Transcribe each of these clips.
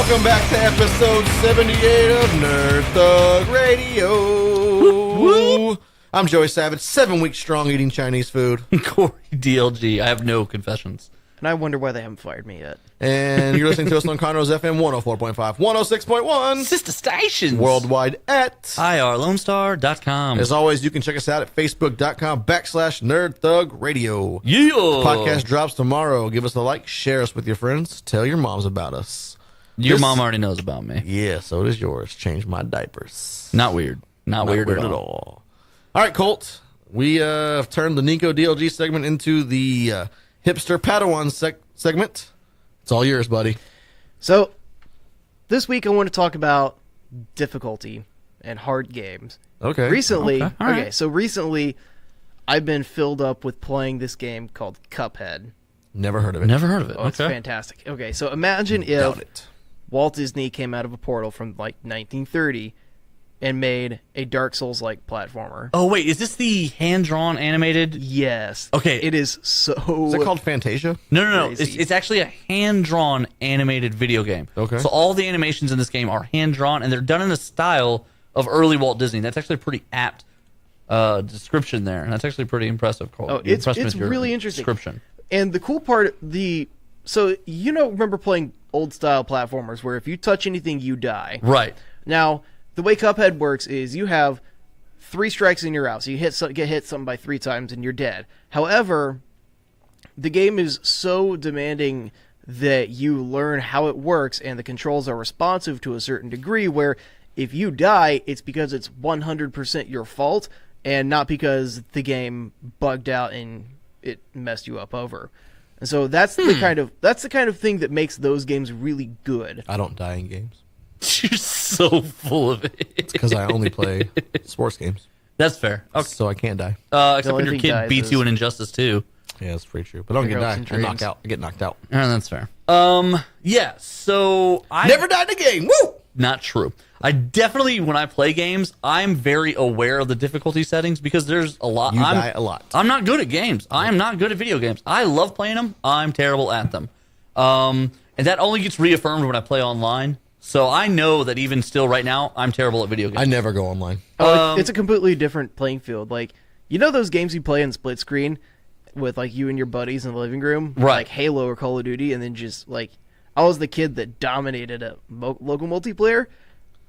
Welcome back to episode 78 of Nerd Thug Radio. Woo! I'm Joey Savage, 7 weeks strong eating Chinese food. Corey DLG. I have no confessions. And I wonder why they haven't fired me yet. And you're listening to us on Conroe's FM 104.5, 106.1. Sister stations. Worldwide at IRLoneStar.com. As always, you can check us out at Facebook.com/Nerd Thug Radio. Yeah. Podcast drops tomorrow. Give us a like, share us with your friends, tell your moms about us. Your mom already knows about me. Yeah, so does yours. Change my diapers. Not weird. Not weird at all. All right, Colt. We have turned the Nico DLG segment into the hipster Padawan segment. It's all yours, buddy. So, this week I want to talk about difficulty and hard games. Okay. Recently, Okay, all right. so recently, I've been filled up with playing this game called Cuphead. Never heard of it. Never heard of it. Oh, it's fantastic. Okay, so imagine Doubt if it. Walt Disney came out of a portal from like 1930 and made a Dark Souls-like platformer. Oh, wait. Is this the hand-drawn animated? Yes. Okay. It is so... Is it called Fantasia? No. Crazy. It's actually a hand-drawn animated video game. Okay. So all the animations in this game are hand-drawn, and they're done in the style of early Walt Disney. That's actually a pretty apt description there. And that's actually pretty impressive, Cole. Oh, You it's impressed me with your really interesting. description. And the cool part, so remember playing old style platformers where if you touch anything, you die. Right. Now, the way Cuphead works is you have 3 strikes and you're out. So you get hit something by 3 times and you're dead. However, the game is so demanding that you learn how it works, and the controls are responsive to a certain degree where if you die, it's because it's 100% your fault and not because the game bugged out and it messed you up over. And so that's the kind of thing that makes those games really good. I don't die in games. You're so full of it. It's because I only play sports games. That's fair. Okay. So I can't die. Except only when your thing kid dies beats is- you in Injustice 2. Yeah, that's pretty true. But I don't get Your die. hopes I and knock dreams. out. I get knocked out. That's fair. Yeah, so I... Never died in a game. Woo! Not true. I definitely, when I play games, I'm very aware of the difficulty settings because there's a lot. You die a lot. I'm not good at games. I am not good at video games. I love playing them. I'm terrible at them. And that only gets reaffirmed when I play online. So I know that even still right now, I'm terrible at video games. I never go online. It's a completely different playing field. Like, you know those games you play in split screen with like you and your buddies in the living room? Right. Like Halo or Call of Duty, and then just like, I was the kid that dominated a local multiplayer,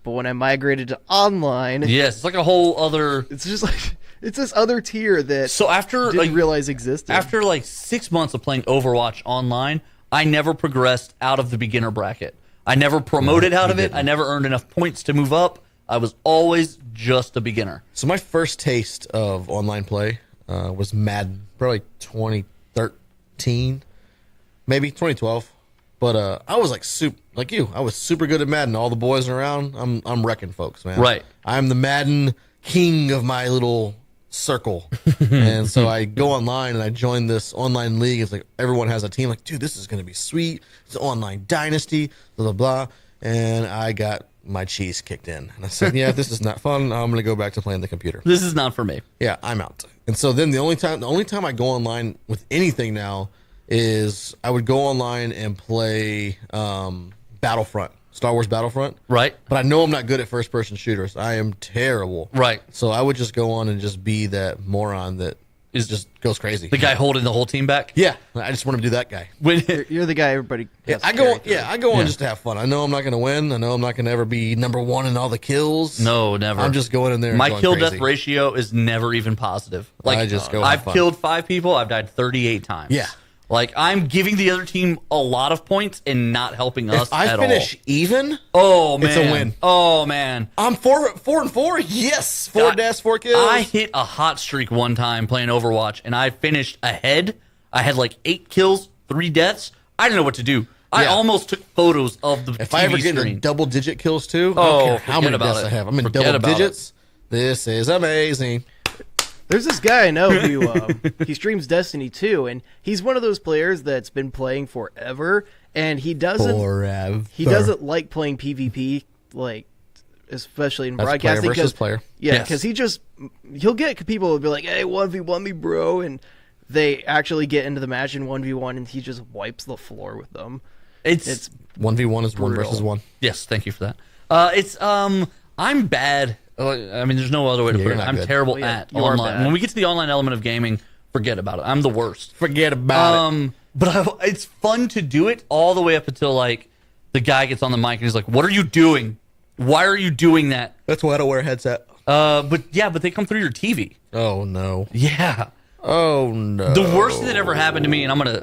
but when I migrated to online, Yes, it's like a whole other... it's just like, it's this other tier that So after didn't realize existed. After like 6 months of playing Overwatch online, I never progressed out of the beginner bracket. I never promoted out of it. I never earned enough points to move up. I was always just a beginner. So my first taste of online play was Madden, probably 2013, maybe 2012. But I was like you. I was super good at Madden. All the boys around, I'm wrecking folks, man. Right. I'm the Madden king of my little circle. And so I go online and I join this online league. It's like everyone has a team. Like, dude, this is going to be sweet. It's an online dynasty, blah, blah, blah. And I got my cheese kicked in. And I said, yeah, this is not fun. I'm going to go back to playing the computer. This is not for me. Yeah, I'm out. And so then the only time I go online with anything now is I would go online and play Battlefront, Star Wars Battlefront. Right. But I know I'm not good at first-person shooters. I am terrible. Right. So I would just go on and just be that moron that just goes crazy. The guy holding the whole team back? Yeah, I just want to be that guy. When you're the guy everybody. Yeah, has to I go. carry through. Yeah, I go on just to have fun. I know I'm not going to win. I know I'm not going to ever be number one in all the kills. No, never. I'm just going in there. And My going kill crazy. death ratio is never even positive. Like I just go I've have fun. killed 5 people. I've died 38 times. Yeah. Like I'm giving the other team a lot of points and not helping us If I at finish even, all. Oh man, it's a win. Oh man, I'm 4-4. Yes, 4 deaths, 4 kills. I hit a hot streak one time playing Overwatch, and I finished ahead. I had like 8 kills, 3 deaths. I didn't know what to do. I Yeah. almost took photos of the If TV I ever get screen. into double-digit kills too, I Oh, don't care how forget many about deaths it. I have. I'm in Forget double about digits. This is amazing. There's this guy I know who he streams Destiny 2, and he's one of those players that's been playing forever, and he doesn't like playing PvP, like especially in That's broadcasting. player versus player. Yeah, Yes. because he'll get people who'll be like, "Hey, 1v1 me, bro," and they actually get into the match in 1v1, and he just wipes the floor with them. It's 1v1 is one brutal. versus one. yes, thank you for that. I'm bad. I mean, there's no other way to Yeah, put you're it. not I'm good. terrible Well, yeah, at you are online. bad. When we get to the online element of gaming, forget about it. I'm the worst. Forget about it. But it's fun to do it all the way up until like the guy gets on the mic and he's like, "What are you doing? Why are you doing that?" That's why I don't wear a headset. But they come through your TV. Oh no. Yeah. Oh no. The worst that ever happened to me, and I'm gonna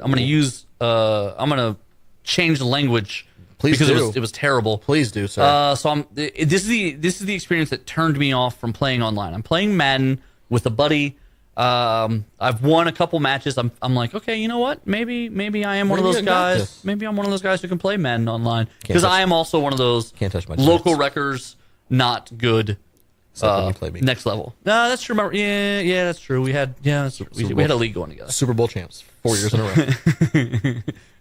change the language Please because do. it was terrible. Please do, sir. So this is the experience that turned me off from playing online. I'm playing Madden with a buddy. I've won a couple matches. I'm like, okay, you know what? Maybe I am one of Maybe those I got guys. this. Maybe I'm one of those guys who can play Madden online because touch- I am also one of those Can't touch my local chest. wreckers, not good. Except when you play me. Next level. No, that's true. Yeah, that's true. We had we had a league going together. Super Bowl champs 4 years in a row.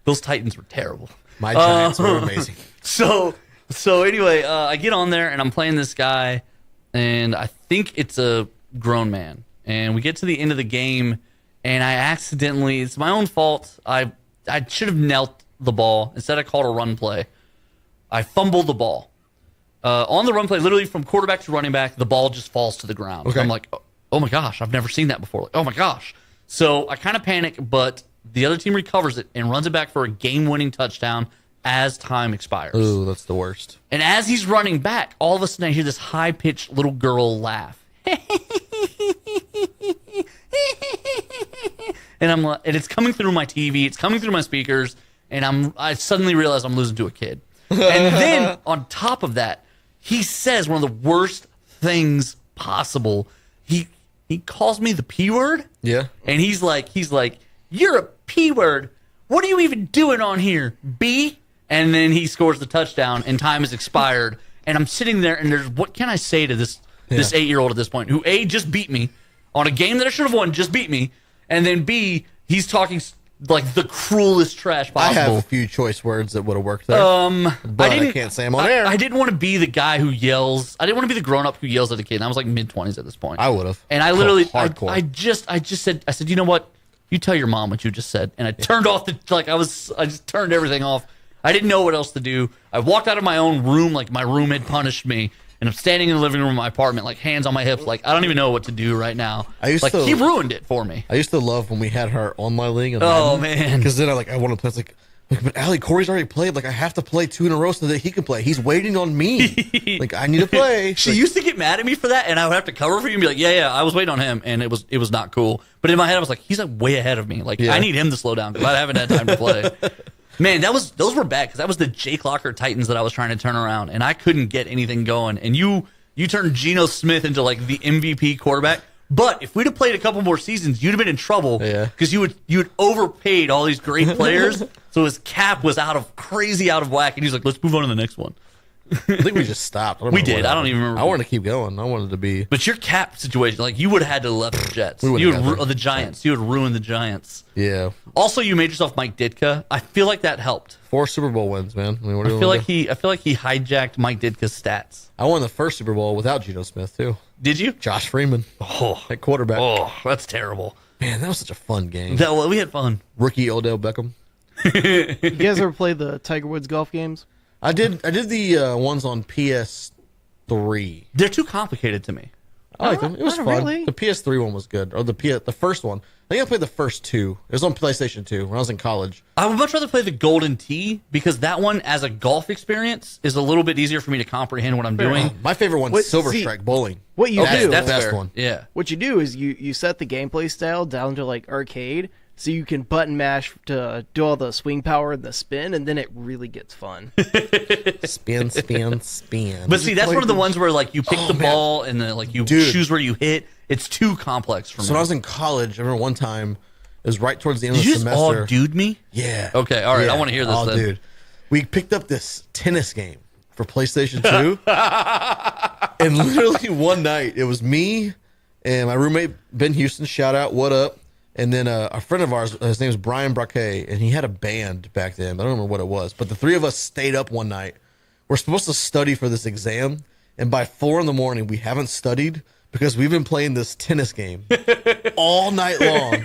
Those Titans were terrible. My Giants were amazing. So anyway, I get on there and I'm playing this guy, and I think it's a grown man. And we get to the end of the game, and I accidentally, it's my own fault. I should have knelt the ball. Instead, I called a run play. I fumbled the ball. On the run play, literally from quarterback to running back, the ball just falls to the ground. Okay. I'm like, oh my gosh, I've never seen that before. Like, oh my gosh. So I kind of panic, but the other team recovers it and runs it back for a game-winning touchdown as time expires. Ooh, that's the worst. And as he's running back, all of a sudden I hear this high-pitched little girl laugh. And I'm like, and it's coming through my TV, it's coming through my speakers, and I suddenly realize I'm losing to a kid. And then on top of that, he says one of the worst things possible. He calls me the P word. Yeah. And he's like, "You're a P word. What are you even doing on here, B?" And then he scores the touchdown, and time has expired. And I'm sitting there, and what can I say to this 8-year-old at this point, who A, just beat me on a game that I should have won, just beat me, and then B, he's talking like the cruelest trash I possible. have a few choice words that would have worked there. But I can't say them on air. I didn't want to be the guy who yells. I didn't want to be the grown up who yells at a kid. And I was like mid-20s at this point. I would have. And I literally, Hardcore. I just said, you know what? You tell your mom what you just said. And I turned off I just turned everything off. I didn't know what else to do. I walked out of my own room like my room had punished me. And I'm standing in the living room of my apartment, like hands on my hips, like I don't even know what to do right now. He ruined it for me. I used to love when we had her on my league. Oh, man. Because then I want to play. It's like, but Allie, Corey's already played. Like, I have to play 2 in a row so that he can play. He's waiting on me. Like, I need to play. She used to get mad at me for that, and I would have to cover for you and be like, yeah, I was waiting on him, and it was not cool. But in my head, I was like, he's like way ahead of me. Like, Yeah. I need him to slow down because I haven't had time to play. Man, those were bad because that was the Jake Locker Titans that I was trying to turn around, and I couldn't get anything going. And you turned Geno Smith into like the MVP quarterback. But if we'd have played a couple more seasons, you'd have been in trouble. Yeah. Because you'd overpaid all these great players, so his cap was crazy out of whack, and he's like, let's move on to the next one. I think we just stopped. We did. I don't even remember. I wanted to keep going. I wanted to be. But your cap situation, like you would have had to have left the Jets. We would've got there. The Giants. You would ruin the Giants. Yeah. Also, you made yourself Mike Ditka. I feel like that helped. 4 Super Bowl wins, man. I mean, what do you I feel wanna like do? he hijacked Mike Ditka's stats. I won the first Super Bowl without Geno Smith too. Did you? Josh Freeman Oh, at quarterback. oh, that's terrible. Man, that was such a fun game. We had fun. Rookie Odell Beckham. You guys ever play the Tiger Woods golf games? I did the ones on PS3. They're too complicated to me. I liked them. It was not fun. really. The PS3 one was good, or the first one. I think I played the first 2. It was on PlayStation 2 when I was in college. I would much rather play the Golden Tee because that one, as a golf experience, is a little bit easier for me to comprehend what I'm doing. My favorite one's What- Silver see, Strike Bowling. What you That's do? the best fair. one. Yeah. What you do is you set the gameplay style down to like arcade, so you can button mash to do all the swing power and the spin, and then it really gets fun. Spin, spin, spin. But see, that's one of the ones where like you pick the man. ball and then like you Dude. choose where you hit. It's too complex for me. So when I was in college, I remember one time, it was right towards the end Did of you the just all semester. dude me? Yeah. Okay, all right, I wanna hear this Oh, then. dude. We picked up this tennis game for PlayStation 2. And literally one night, it was me and my roommate, Ben Houston, shout out, what up? And then a friend of ours, his name is Brian Braquet, and he had a band back then. I don't remember what it was. But the 3 of us stayed up one night. We're supposed to study for this exam. And by 4 a.m, we haven't studied because we've been playing this tennis game all night long.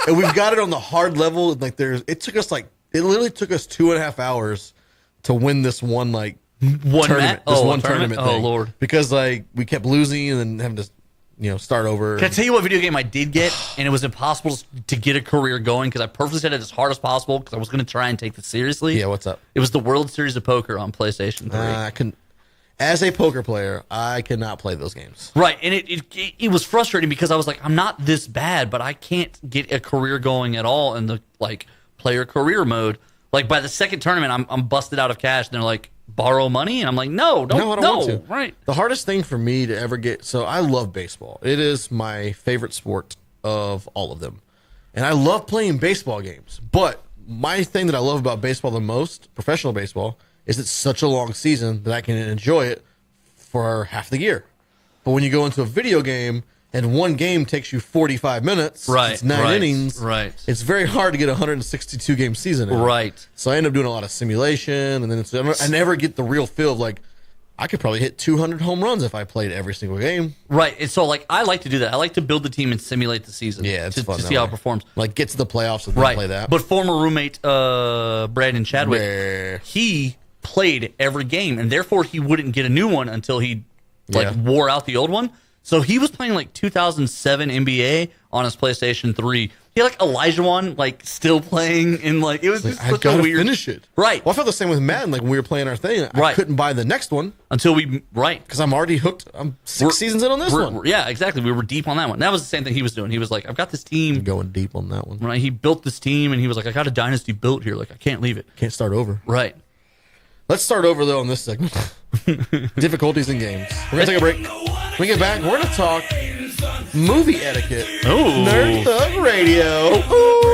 And we've got it on the hard level. Like it took us like It literally took us 2.5 hours to win this one one tournament. Tournament Oh thing. Lord! Because like we kept losing and then having to start over. Can I tell you what video game I did get, and it was impossible to get a career going because I purposely set it as hard as possible because I was going to try and take this seriously. Yeah, what's up? It was the World Series of Poker on PlayStation 3. I couldn't. As a poker player, I cannot play those games. Right, and it was frustrating because I was like, I'm not this bad, but I can't get a career going at all in the like player career mode. Like by the second tournament, I'm busted out of cash, and they're like, borrow money, and I'm like, no, I don't want to. Right. The hardest thing for me to ever get. So I love baseball. It is my favorite sport of all of them, and I love playing baseball games. But my thing that I love about baseball the most, professional baseball, is it's such a long season that I can enjoy it for half the year. But when you go into a video game and one game takes you 45 minutes, Right, it's 9 innings, right. it's very hard to get a 162 game season in. Right. So I end up doing a lot of simulation, and then I never get the real feel of like I could probably hit 200 home runs if I played every single game. Right. And so like I like to do that. I like to build the team and simulate the season. Yeah, it's to, fun to that see how way. it performs. Like get to the playoffs and then Right. play that. But former roommate Brandon Chadwick, Rare. he played every game, and therefore he wouldn't get a new one until he Yeah. wore out the old one. So he was playing like 2007 NBA on his PlayStation 3. He had like Elijah one, like still playing in like it was just I such a gotta weird finish it. Right. Well, I felt the same with Madden. Like when we were playing our thing, I Right. couldn't buy the next one until we because I'm already hooked. I'm 6 seasons in on this one. Yeah, exactly. We were deep on that one. That was the same thing he was doing. He was like, I've got this team. Going deep on that one. Right. He built this team, and he was like, I got a dynasty built here. Like I can't leave it. Can't start over. Right. Let's start over though on this segment. Difficulties in games. We're gonna take a break. When we get back, we're gonna talk movie etiquette. Oh. Nerd Thug Radio. Ooh.